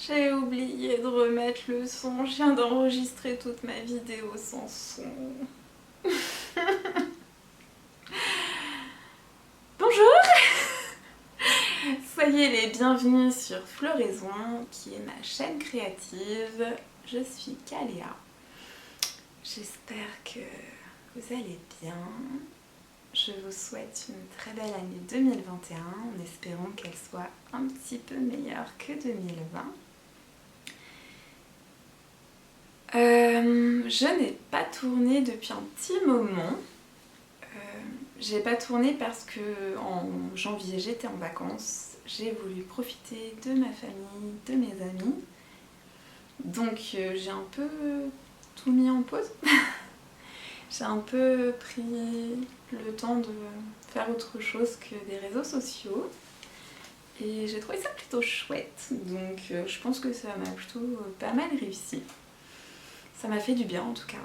J'ai oublié de remettre le son, je viens d'enregistrer toute ma vidéo sans son. Bonjour. Soyez les bienvenus sur Floraison, qui est ma chaîne créative. Je suis Caléa. J'espère que vous allez bien. Je vous souhaite une très belle année 2021 en espérant qu'elle soit un petit peu meilleure que 2020. Je n'ai pas tourné depuis un petit moment. J'ai pas tourné parce que en janvier j'étais en vacances. J'ai voulu profiter de ma famille, de mes amis. Donc j'ai un peu tout mis en pause. J'ai un peu pris le temps de faire autre chose que des réseaux sociaux. Et j'ai trouvé ça plutôt chouette. Donc je pense que ça m'a plutôt pas mal réussi. Ça m'a fait du bien en tout cas.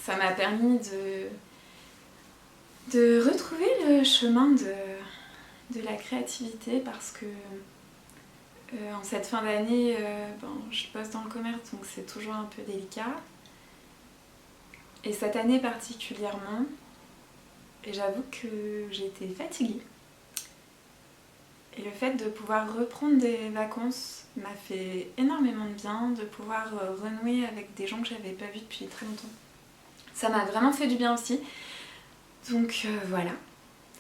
Ça m'a permis de retrouver le chemin de la créativité parce que en cette fin d'année, je bosse dans le commerce donc c'est toujours un peu délicat. Et cette année particulièrement, et j'avoue que j'étais fatiguée. Et le fait de pouvoir reprendre des vacances m'a fait énormément de bien, de pouvoir renouer avec des gens que j'avais pas vus depuis très longtemps. Ça m'a vraiment fait du bien aussi. Donc voilà.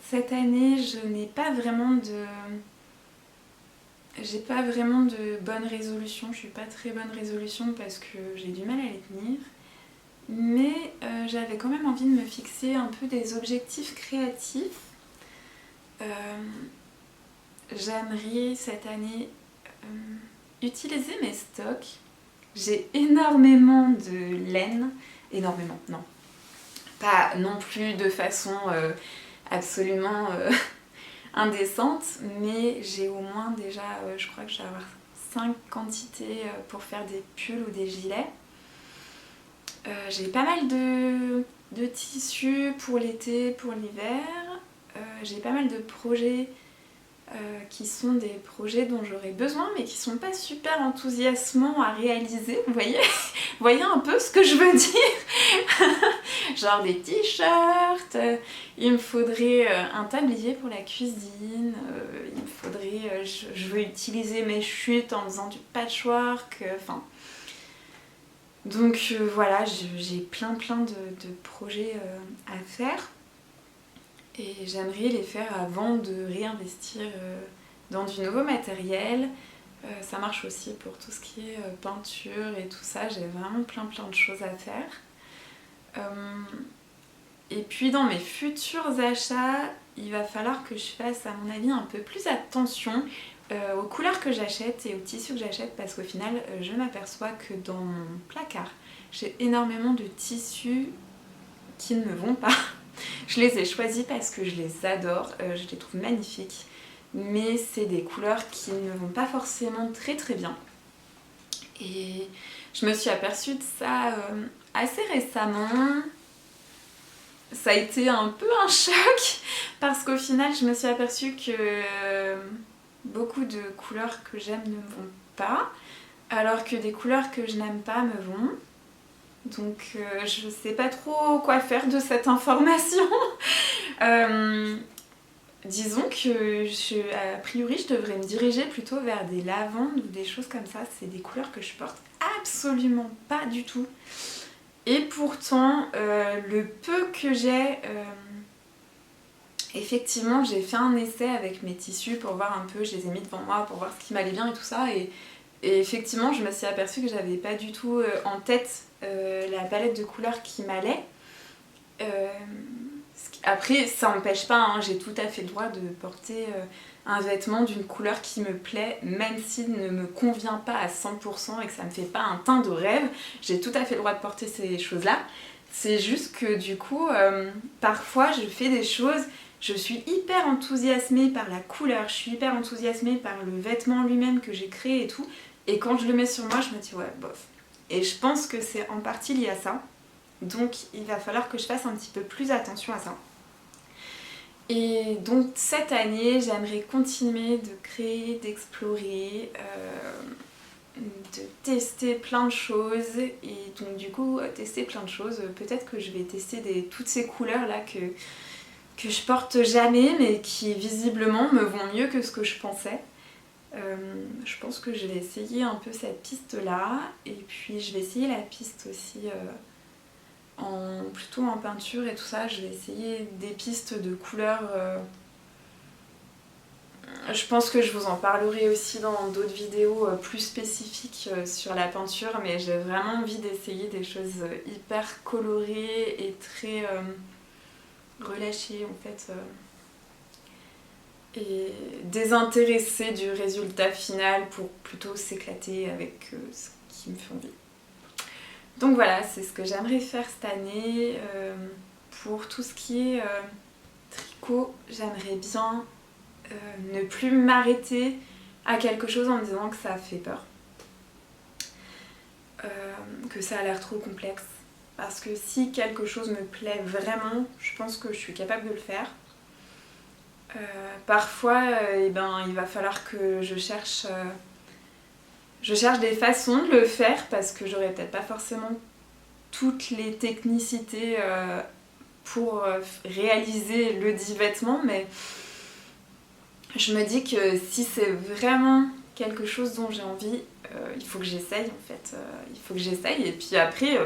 Cette année, j'ai pas vraiment de bonnes résolutions. Je suis pas très bonne résolution parce que j'ai du mal à les tenir. Mais j'avais quand même envie de me fixer un peu des objectifs créatifs. J'aimerais cette année utiliser mes stocks. J'ai énormément de laine. Énormément, non. Pas non plus de façon absolument indécente, mais j'ai au moins déjà, je crois que je vais avoir 5 quantités pour faire des pulls ou des gilets. J'ai pas mal de tissus pour l'été, pour l'hiver. J'ai pas mal de projets qui sont des projets dont j'aurais besoin mais qui sont pas super enthousiasmants à réaliser, vous voyez? Vous voyez un peu ce que je veux dire? Genre des t-shirts, il me faudrait un tablier pour la cuisine, il me faudrait, je veux utiliser mes chutes en faisant du patchwork, enfin... Donc voilà, j'ai plein de projets à faire. Et j'aimerais les faire avant de réinvestir dans du nouveau matériel. Ça marche aussi pour tout ce qui est peinture et tout ça. J'ai vraiment plein de choses à faire. Et puis dans mes futurs achats, il va falloir que je fasse à mon avis un peu plus attention aux couleurs que j'achète et aux tissus que j'achète parce qu'au final je m'aperçois que dans mon placard j'ai énormément de tissus qui ne me vont pas. Je les ai choisis parce que je les adore, je les trouve magnifiques, mais c'est des couleurs qui ne vont pas forcément très bien. Et je me suis aperçue de ça assez récemment. Ça a été un peu un choc parce qu'au final je me suis aperçue que beaucoup de couleurs que j'aime ne me vont pas, alors que des couleurs que je n'aime pas me vont. Donc je sais pas trop quoi faire de cette information. Disons que a priori je devrais me diriger plutôt vers des lavendes ou des choses comme ça. C'est des couleurs que je porte absolument pas du tout. Et pourtant le peu que j'ai, effectivement j'ai fait un essai avec mes tissus pour voir un peu, je les ai mis devant moi pour voir ce qui m'allait bien et tout ça. Et effectivement je me suis aperçue que j'avais pas du tout en tête la palette de couleurs qui m'allait. Après ça n'empêche pas, hein, j'ai tout à fait le droit de porter un vêtement d'une couleur qui me plaît, même s'il ne me convient pas à 100% et que ça me fait pas un teint de rêve, j'ai tout à fait le droit de porter ces choses là. C'est juste que du coup parfois je fais des choses, je suis hyper enthousiasmée par la couleur, je suis hyper enthousiasmée par le vêtement lui-même que j'ai créé et tout, et quand je le mets sur moi je me dis ouais bof. Et je pense que c'est en partie lié à ça, donc il va falloir que je fasse un petit peu plus attention à ça. Et donc cette année, j'aimerais continuer de créer, d'explorer, de tester plein de choses. Et donc du coup, tester plein de choses, peut-être que je vais tester toutes ces couleurs là que je porte jamais, mais qui visiblement me vont mieux que ce que je pensais. Je pense que je vais essayer un peu cette piste là, et puis je vais essayer la piste aussi plutôt en peinture et tout ça. Je vais essayer des pistes de couleurs. Je pense que je vous en parlerai aussi dans d'autres vidéos plus spécifiques sur la peinture, mais j'ai vraiment envie d'essayer des choses hyper colorées et très relâchées en fait. Et désintéressé du résultat final pour plutôt s'éclater avec ce qui me fait envie. Donc voilà, c'est ce que j'aimerais faire cette année. Pour tout ce qui est tricot, j'aimerais bien ne plus m'arrêter à quelque chose en me disant que ça fait peur. Que ça a l'air trop complexe. Parce que si quelque chose me plaît vraiment, je pense que je suis capable de le faire. Parfois, il va falloir que je cherche des façons de le faire parce que j'aurais peut-être pas forcément toutes les technicités pour réaliser le dit vêtement, mais je me dis que si c'est vraiment quelque chose dont j'ai envie, il faut que j'essaye en fait. Il faut que j'essaye et puis après,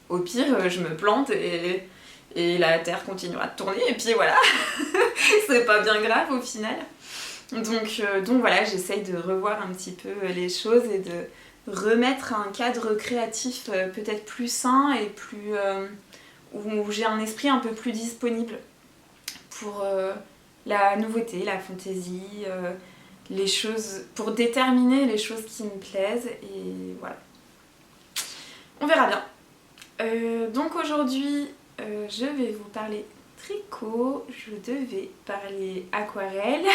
au pire, je me plante et la Terre continuera de tourner et puis voilà. C'est pas bien grave au final. Donc voilà, j'essaye de revoir un petit peu les choses et de remettre un cadre créatif peut-être plus sain et plus où j'ai un esprit un peu plus disponible pour la nouveauté, la fantaisie, les choses, pour déterminer les choses qui me plaisent et voilà. On verra bien. Donc aujourd'hui, je vais vous parler tricot, je devais parler aquarelle.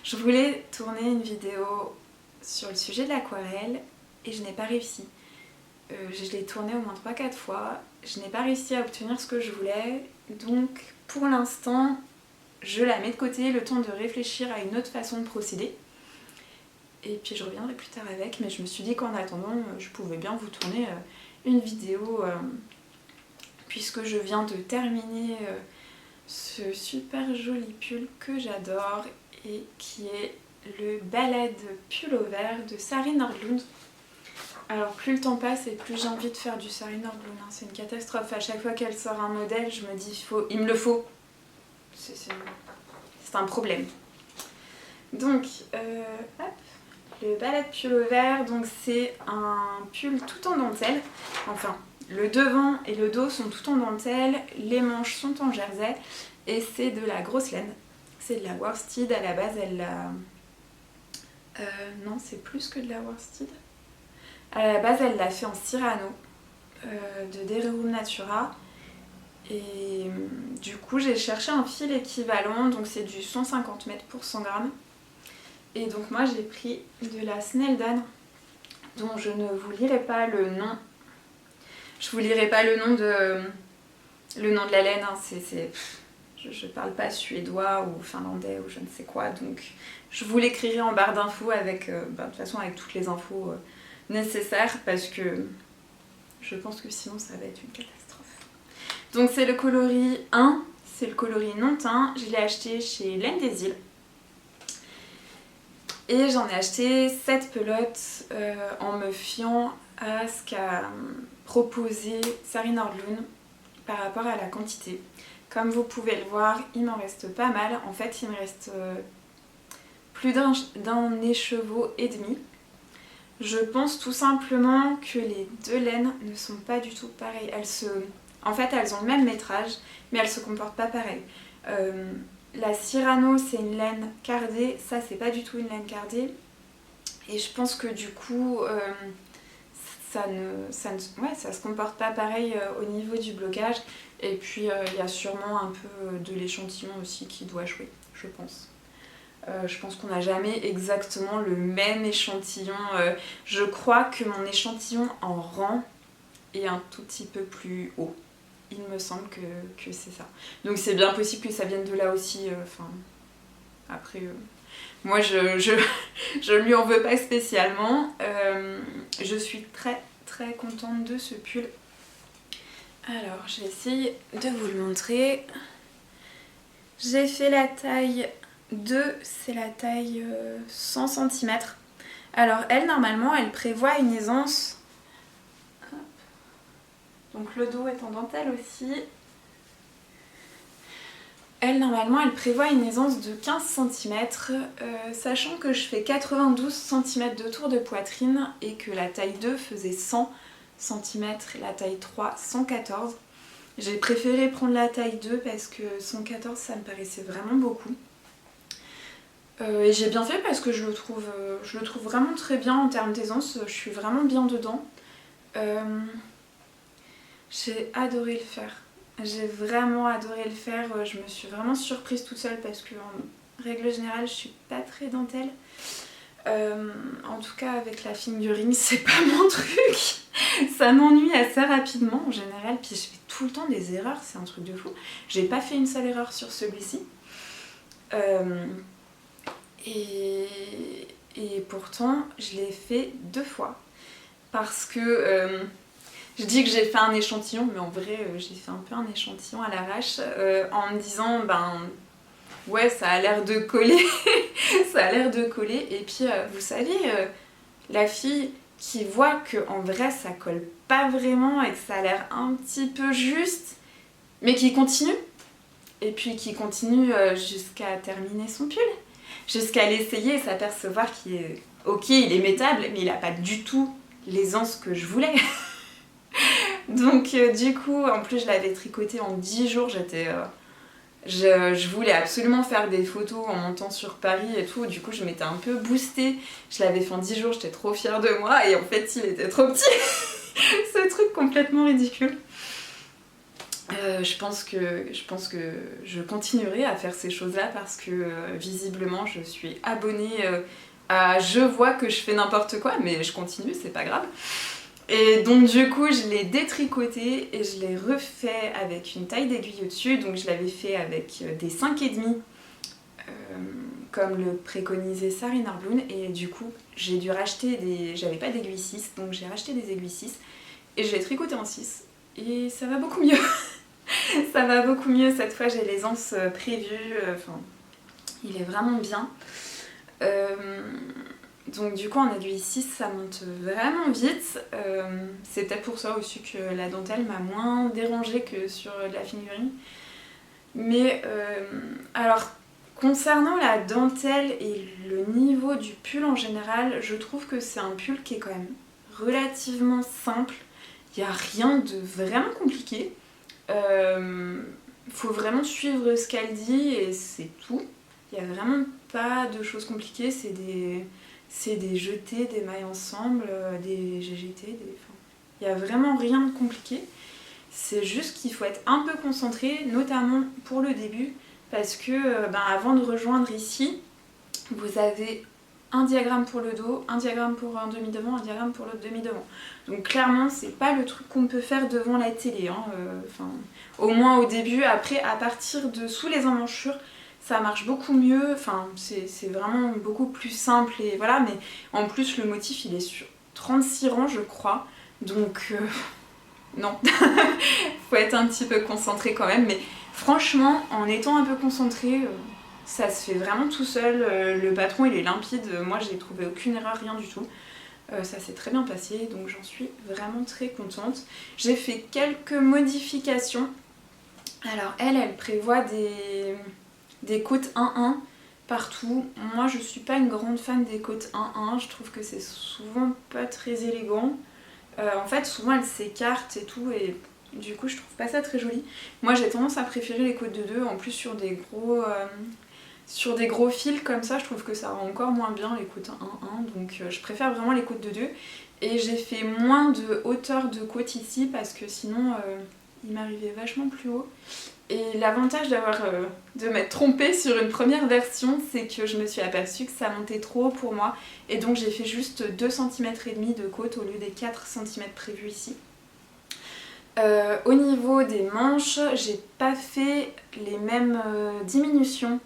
Je voulais tourner une vidéo sur le sujet de l'aquarelle et je n'ai pas réussi. Je l'ai tournée au moins 3-4 fois, je n'ai pas réussi à obtenir ce que je voulais, donc pour l'instant je la mets de côté le temps de réfléchir à une autre façon de procéder. Et puis je reviendrai plus tard avec, mais je me suis dit qu'en attendant je pouvais bien vous tourner une vidéo puisque je viens de terminer ce super joli pull que j'adore et qui est le Balade pull au vert de Sari Nordlund. Alors plus le temps passe et plus j'ai envie de faire du Sari Nordlund, hein. C'est une catastrophe, à chaque fois qu'elle sort un modèle je me dis il me le faut. C'est un problème. Donc hop, le Balade pull au vert, donc c'est un pull tout en dentelle, enfin le devant et le dos sont tout en dentelle, les manches sont en jersey et c'est de la grosse laine. C'est de la worsted, à la base elle l'a... non, c'est plus que de la worsted. À la base elle l'a fait en Cyrano de Dererum Natura. Et du coup j'ai cherché un fil équivalent, donc c'est du 150 mètres pour 100 grammes. Et donc moi j'ai pris de la Snelldane, dont je ne vous lirai pas le nom. Je vous lirai pas le nom de la laine, hein. Je parle pas suédois ou finlandais ou je ne sais quoi, donc je vous l'écrirai en barre d'infos avec, de toute façon avec toutes les infos nécessaires parce que je pense que sinon ça va être une catastrophe. Donc c'est le coloris 1, c'est le coloris non teint, je l'ai acheté chez Laine des Îles. Et j'en ai acheté 7 pelotes en me fiant à ce qu'a proposé Sari Nordlund par rapport à la quantité. Comme vous pouvez le voir, il m'en reste pas mal. En fait, il me reste plus d'un écheveau et demi. Je pense tout simplement que les deux laines ne sont pas du tout pareilles. En fait, elles ont le même métrage, mais elles se comportent pas pareil. La Cyrano, c'est une laine cardée. Ça, c'est pas du tout une laine cardée. Et je pense que du coup... ça se comporte pas pareil au niveau du blocage et puis il y a sûrement un peu de l'échantillon aussi qui doit jouer, je pense. Je pense qu'on n'a jamais exactement le même échantillon. Je crois que mon échantillon en rang est un tout petit peu plus haut. il me semble que c'est ça. Donc c'est bien possible que ça vienne de là aussi. Après, moi je lui en veux pas spécialement. Je suis très très contente de ce pull. Alors je vais essayer de vous le montrer. J'ai fait la taille 2, c'est la taille 100 cm. Alors elle, normalement, elle prévoit une aisance. Donc le dos est en dentelle aussi. Elle, normalement, elle prévoit une aisance de 15 cm, sachant que je fais 92 cm de tour de poitrine et que la taille 2 faisait 100 cm, la taille 3 114. J'ai préféré prendre la taille 2 parce que 114 ça me paraissait vraiment beaucoup. Et j'ai bien fait parce que je le trouve vraiment très bien en termes d'aisance, je suis vraiment bien dedans. J'ai adoré le faire. J'ai vraiment adoré le faire, je me suis vraiment surprise toute seule parce que en règle générale je suis pas très dentelle. En tout cas avec la fingering c'est pas mon truc, ça m'ennuie assez rapidement en général, puis je fais tout le temps des erreurs, c'est un truc de fou. J'ai pas fait une seule erreur sur celui-ci. Et pourtant je l'ai fait 2 fois parce que je dis que j'ai fait un échantillon, mais en vrai j'ai fait un peu un échantillon à l'arrache en me disant ouais ça a l'air de coller ça a l'air de coller. Et puis vous savez la fille qui voit que en vrai ça colle pas vraiment et que ça a l'air un petit peu juste mais qui continue, et puis qui continue jusqu'à terminer son pull, jusqu'à l'essayer et s'apercevoir qu'il est ok, il est mettable mais il a pas du tout l'aisance que je voulais. Donc du coup en plus je l'avais tricoté en 10 jours, je voulais absolument faire des photos en montant sur Paris et tout, du coup je m'étais un peu boostée, je l'avais fait en 10 jours, j'étais trop fière de moi et en fait il était trop petit. Ce truc complètement ridicule. Je pense que je continuerai à faire ces choses-là parce que visiblement je suis abonnée à je vois que je fais n'importe quoi mais je continue, c'est pas grave. Et donc du coup je l'ai détricoté et je l'ai refait avec une taille d'aiguille au-dessus, donc je l'avais fait avec des 5,5 comme le préconisait Sarine Arbloon, et du coup j'ai dû racheter j'avais pas d'aiguille 6 donc j'ai racheté des aiguilles 6 et je l'ai tricoté en 6 et ça va beaucoup mieux. Ça va beaucoup mieux cette fois, j'ai l'aisance prévue, il est vraiment bien. Donc du coup en aiguille 6 ça monte vraiment vite, c'est peut-être pour ça aussi que la dentelle m'a moins dérangée que sur de la fingering. Mais alors concernant la dentelle et le niveau du pull en général, je trouve que c'est un pull qui est quand même relativement simple, il n'y a rien de vraiment compliqué. Faut vraiment suivre ce qu'elle dit et c'est tout, il n'y a vraiment pas de choses compliquées, c'est des jetés, des mailles ensemble, des GGT, il n'y a vraiment rien de compliqué. C'est juste qu'il faut être un peu concentré, notamment pour le début, parce que avant de rejoindre ici, vous avez un diagramme pour le dos, un diagramme pour un demi-devant, un diagramme pour l'autre demi-devant. Donc clairement, c'est pas le truc qu'on peut faire devant la télé, hein. Au moins au début. Après, à partir de sous les emmanchures, ça marche beaucoup mieux, c'est vraiment beaucoup plus simple et voilà, mais en plus le motif il est sur 36 rangs je crois, donc non, faut être un petit peu concentré quand même, mais franchement en étant un peu concentré, ça se fait vraiment tout seul, le patron il est limpide, moi j'ai trouvé aucune erreur, rien du tout. Ça s'est très bien passé, donc j'en suis vraiment très contente. J'ai fait quelques modifications. Alors elle prévoit des côtes 1-1 partout. Moi je suis pas une grande fan des côtes 1-1, je trouve que c'est souvent pas très élégant. En fait souvent elles s'écartent et tout et du coup je trouve pas ça très joli. Moi j'ai tendance à préférer les côtes de 2, en plus sur des gros fils comme ça je trouve que ça rend encore moins bien les côtes 1-1, donc je préfère vraiment les côtes de 2. Et j'ai fait moins de hauteur de côte ici parce que sinon il m'arrivait vachement plus haut. Et l'avantage de m'être trompée sur une première version, c'est que je me suis aperçue que ça montait trop haut pour moi. Et donc j'ai fait juste 2,5 cm de côte au lieu des 4 cm prévus ici. Au niveau des manches, j'ai pas fait les mêmes diminutions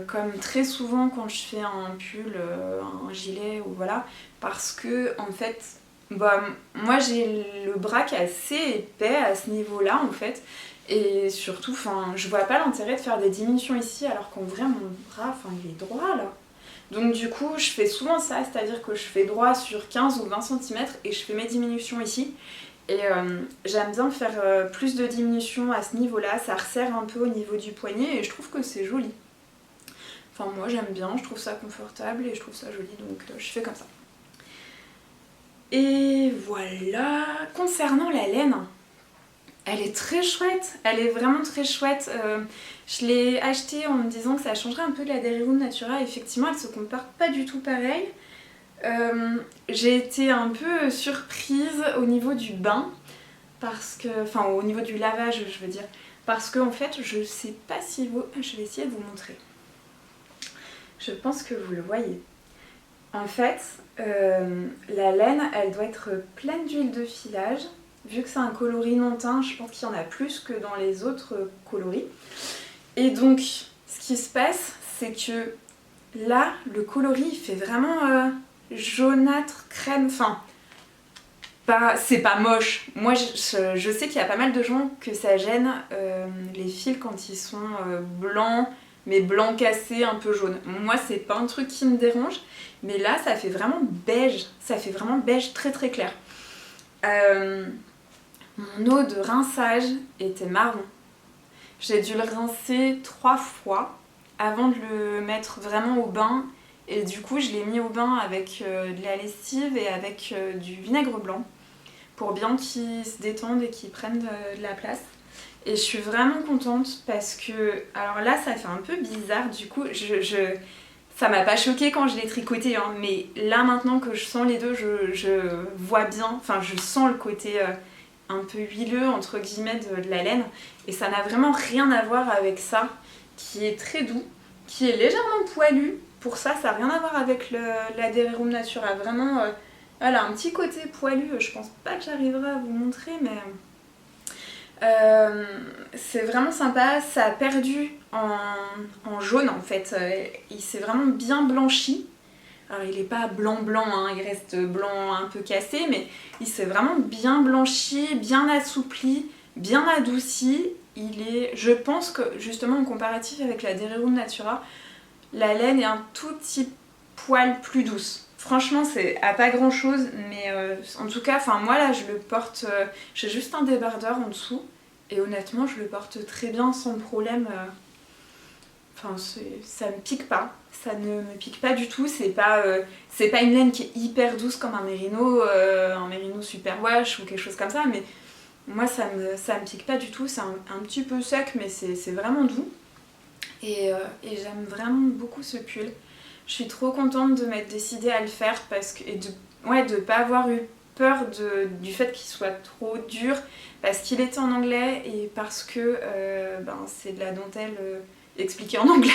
comme très souvent quand je fais un pull, un gilet ou voilà, parce que en fait, bah, moi j'ai le bras qui est assez épais à ce niveau-là en fait, et surtout, je vois pas l'intérêt de faire des diminutions ici alors qu'en vrai mon bras, il est droit là. Donc du coup, je fais souvent ça, c'est-à-dire que je fais droit sur 15 ou 20 cm et je fais mes diminutions ici. Et j'aime bien faire plus de diminutions à ce niveau-là, ça resserre un peu au niveau du poignet et je trouve que c'est joli. Enfin moi j'aime bien, je trouve ça confortable et je trouve ça joli, donc je fais comme ça. Et voilà, concernant la laine, elle est très chouette, elle est vraiment très chouette. Je l'ai achetée en me disant que ça changerait un peu de la Dairy Natura, effectivement elle se compare pas du tout pareil. J'ai été un peu surprise au niveau du bain, parce que, enfin au niveau du lavage je veux dire, parce que en fait je sais pas si vous... Je vais essayer de vous montrer. Je pense que vous le voyez. En fait, la laine, elle doit être pleine d'huile de filage. Vu que c'est un coloris non teint, je pense qu'il y en a plus que dans les autres coloris. Et donc, ce qui se passe, c'est que là, le coloris, il fait vraiment jaunâtre, crème. Enfin, c'est pas moche. Moi, je sais qu'il y a pas mal de gens que ça gêne les fils quand ils sont blancs, mais blanc cassé, un peu jaune. Moi, c'est pas un truc qui me dérange, mais là, ça fait vraiment beige. Ça fait vraiment beige très très clair. Mon eau de rinçage était marron. J'ai dû le rincer 3 fois avant de le mettre vraiment au bain. Et du coup, je l'ai mis au bain avec de la lessive et avec du vinaigre blanc pour bien qu'ils se détendent et qu'ils prennent de la place. Et je suis vraiment contente parce que, alors là ça fait un peu bizarre, du coup ça m'a pas choqué quand je l'ai tricoté, hein, mais là maintenant que je sens les deux, je vois bien, enfin je sens le côté un peu huileux entre guillemets de la laine, et ça n'a vraiment rien à voir avec ça, qui est très doux, qui est légèrement poilu. Pour ça, ça n'a rien à voir avec la Dairy Natura, vraiment... voilà, un petit côté poilu, je pense pas que j'arriverai à vous montrer, mais c'est vraiment sympa. Ça a perdu en jaune en fait, il s'est vraiment bien blanchi. Alors il est pas blanc blanc, hein, il reste blanc un peu cassé, mais il s'est vraiment bien blanchi, bien assoupli, bien adouci. Je pense que justement en comparatif avec la Dairy Natura, la laine est un tout petit poil plus douce. Franchement, c'est à pas grand chose, mais en tout cas, moi là, je le porte. J'ai juste un débardeur en dessous, et honnêtement, je le porte très bien sans problème. Ça me pique pas, ça ne me pique pas du tout. C'est pas une laine qui est hyper douce comme un mérino super wash ou quelque chose comme ça, mais moi ça me pique pas du tout. C'est un petit peu sec, mais c'est vraiment doux. Et j'aime vraiment beaucoup ce pull. Je suis trop contente de m'être décidée à le faire et de pas avoir eu peur du fait qu'il soit trop dur, parce qu'il était en anglais et parce que c'est de la dentelle expliquée en anglais.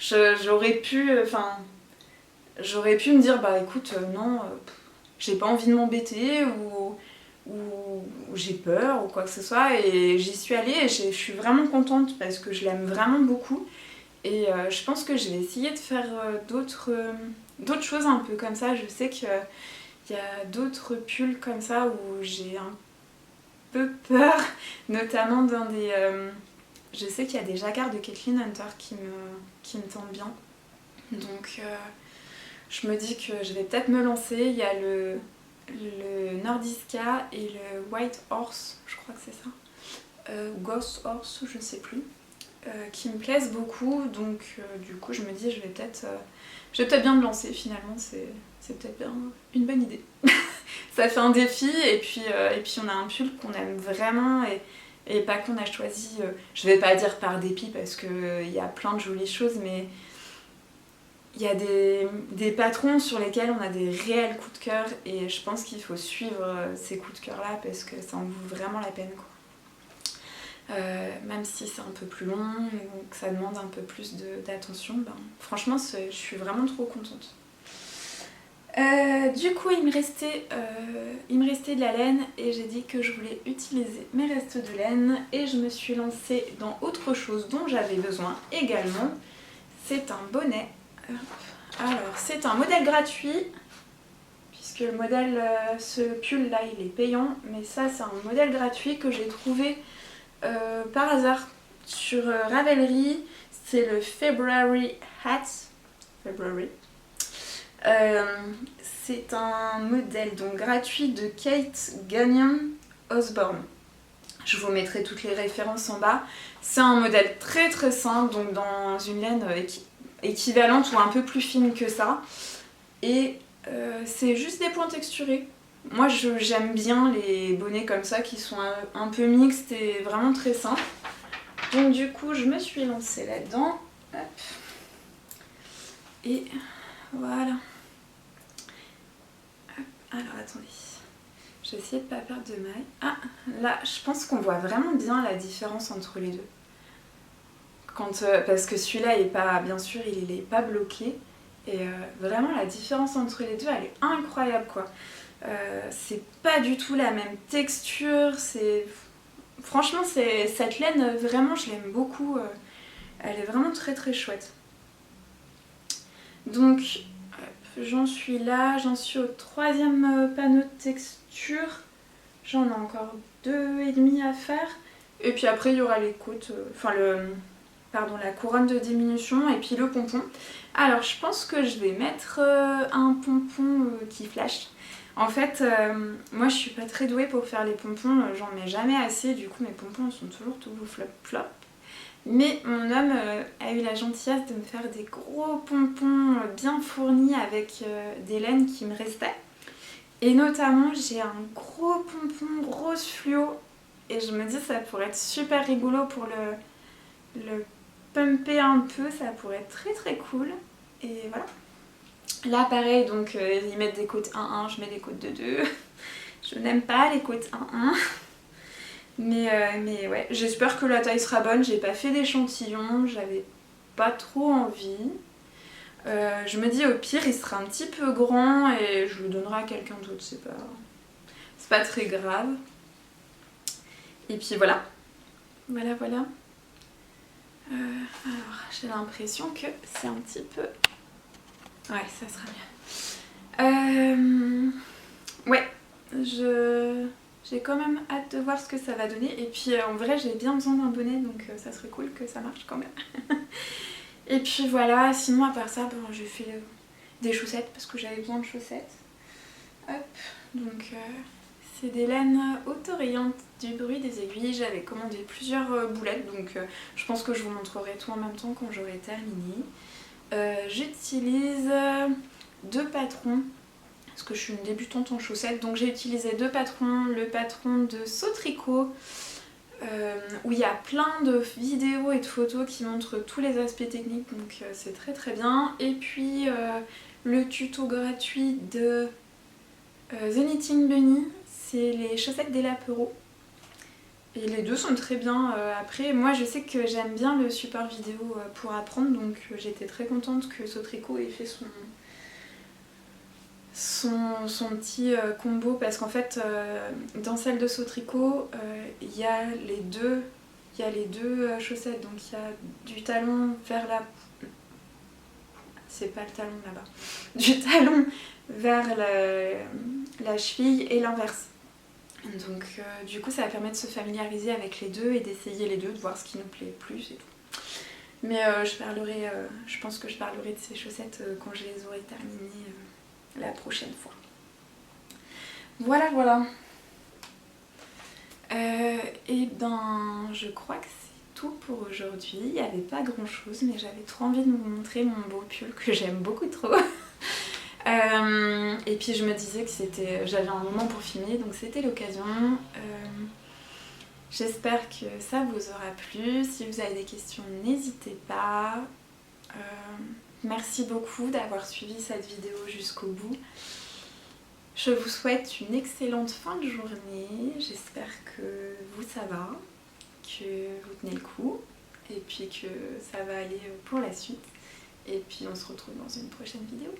J'aurais pu me dire bah écoute non, j'ai pas envie de m'embêter ou j'ai peur ou quoi que ce soit, et j'y suis allée et je suis vraiment contente parce que je l'aime vraiment beaucoup. Et je pense que je vais essayer de faire d'autres choses un peu comme ça. Je sais qu'il y a d'autres pulls comme ça où j'ai un peu peur, notamment dans des... je sais qu'il y a des jacquards de Kathleen Hunter qui me tentent bien. Donc je me dis que je vais peut-être me lancer. Il y a le Nordiska et le White Horse, je crois que c'est ça. Ghost Horse, je ne sais plus. Qui me plaisent beaucoup, donc du coup je me dis je vais peut-être bien me lancer. Finalement c'est peut-être bien une bonne idée. Ça fait un défi, et puis on a un pull qu'on aime vraiment et pas qu'on a choisi, je vais pas dire par dépit parce qu'il y a plein de jolies choses, mais il y a des patrons sur lesquels on a des réels coups de cœur, et je pense qu'il faut suivre ces coups de cœur là parce que ça en vaut vraiment la peine quoi. Même si c'est un peu plus long ou que ça demande un peu plus d'attention, franchement je suis vraiment trop contente. Du coup il me restait de la laine et j'ai dit que je voulais utiliser mes restes de laine et je me suis lancée dans autre chose dont j'avais besoin également. C'est un bonnet. Alors c'est un modèle gratuit puisque le modèle, ce pull là il est payant, mais ça c'est un modèle gratuit que j'ai trouvé par hasard sur Ravelry. C'est le February Hat. February. C'est un modèle donc gratuit de Kate Gagnon Osborne. Je vous mettrai toutes les références en bas. C'est un modèle très très simple, donc dans une laine équivalente ou un peu plus fine que ça. Et c'est juste des points texturés. Moi j'aime bien les bonnets comme ça qui sont un peu mixtes et vraiment très simples. Donc du coup je me suis lancée là-dedans. Hop. Et voilà. Hop. Alors attendez. Je vais essayer de ne pas perdre de maille. Ah, là je pense qu'on voit vraiment bien la différence entre les deux. Parce que celui-là, bien sûr, il n'est pas bloqué. Et vraiment, la différence entre les deux, elle est incroyable, quoi. C'est pas du tout la même texture. Franchement, cette laine, vraiment, je l'aime beaucoup. Elle est vraiment très très chouette. Donc, j'en suis là. J'en suis au 3e panneau de texture. J'en ai encore 2,5 à faire. Et puis après, il y aura les côtes, la couronne de diminution et puis le pompon. Alors je pense que je vais mettre un pompon qui flash. En fait, moi je suis pas très douée pour faire les pompons, j'en mets jamais assez, du coup mes pompons sont toujours tout flop flop. Mais mon homme a eu la gentillesse de me faire des gros pompons bien fournis avec des laines qui me restaient. Et notamment j'ai un gros pompon rose fluo et je me dis ça pourrait être super rigolo pour le pumper un peu, ça pourrait être très très cool. Et voilà. Là pareil, donc ils mettent des côtes 1-1, je mets des côtes 2-2. Je n'aime pas les côtes 1-1. Mais ouais, j'espère que la taille sera bonne. J'ai pas fait d'échantillon, j'avais pas trop envie. Je me dis au pire il sera un petit peu grand et je le donnerai à quelqu'un d'autre, c'est pas très grave. Et puis voilà. Voilà. Alors j'ai l'impression que c'est un petit peu... Ouais, ça sera mieux. Ouais, j'ai quand même hâte de voir ce que ça va donner. Et puis en vrai j'ai bien besoin d'un bonnet, donc ça serait cool que ça marche quand même. Et puis voilà, sinon à part ça, j'ai fait des chaussettes parce que j'avais besoin de chaussettes. Hop, donc c'est des laines autorayantes du bruit des aiguilles. J'avais commandé plusieurs boulettes, donc je pense que je vous montrerai tout en même temps quand j'aurai terminé. J'utilise 2 patrons parce que je suis une débutante en chaussettes, donc j'ai utilisé 2 patrons. Le patron de Sautricot où il y a plein de vidéos et de photos qui montrent tous les aspects techniques, donc c'est très très bien. Et puis le tuto gratuit de The Knitting Bunny, c'est les chaussettes d'Ella Perrault. Et les deux sont très bien. Après, moi je sais que j'aime bien le support vidéo pour apprendre, donc j'étais très contente que Sautricot ait fait son petit combo, parce qu'en fait dans celle de Sautricot il y a les deux chaussettes, donc il y a du talon vers la... c'est pas le talon là-bas, du talon vers la cheville et l'inverse. Donc du coup ça va permettre de se familiariser avec les deux et d'essayer les deux, de voir ce qui nous plaît plus et tout. Mais je pense que je parlerai de ces chaussettes quand je les aurai terminées la prochaine fois. Voilà. Et ben je crois que c'est tout pour aujourd'hui. Il n'y avait pas grand chose, mais j'avais trop envie de vous montrer mon beau pull que j'aime beaucoup trop. Et puis je me disais que j'avais un moment pour filmer, donc c'était l'occasion. J'espère que ça vous aura plu. Si vous avez des questions, n'hésitez pas. Merci beaucoup d'avoir suivi cette vidéo jusqu'au bout. Je vous souhaite une excellente fin de journée. J'espère que vous ça va, que vous tenez le coup et puis que ça va aller pour la suite. Et puis on se retrouve dans une prochaine vidéo.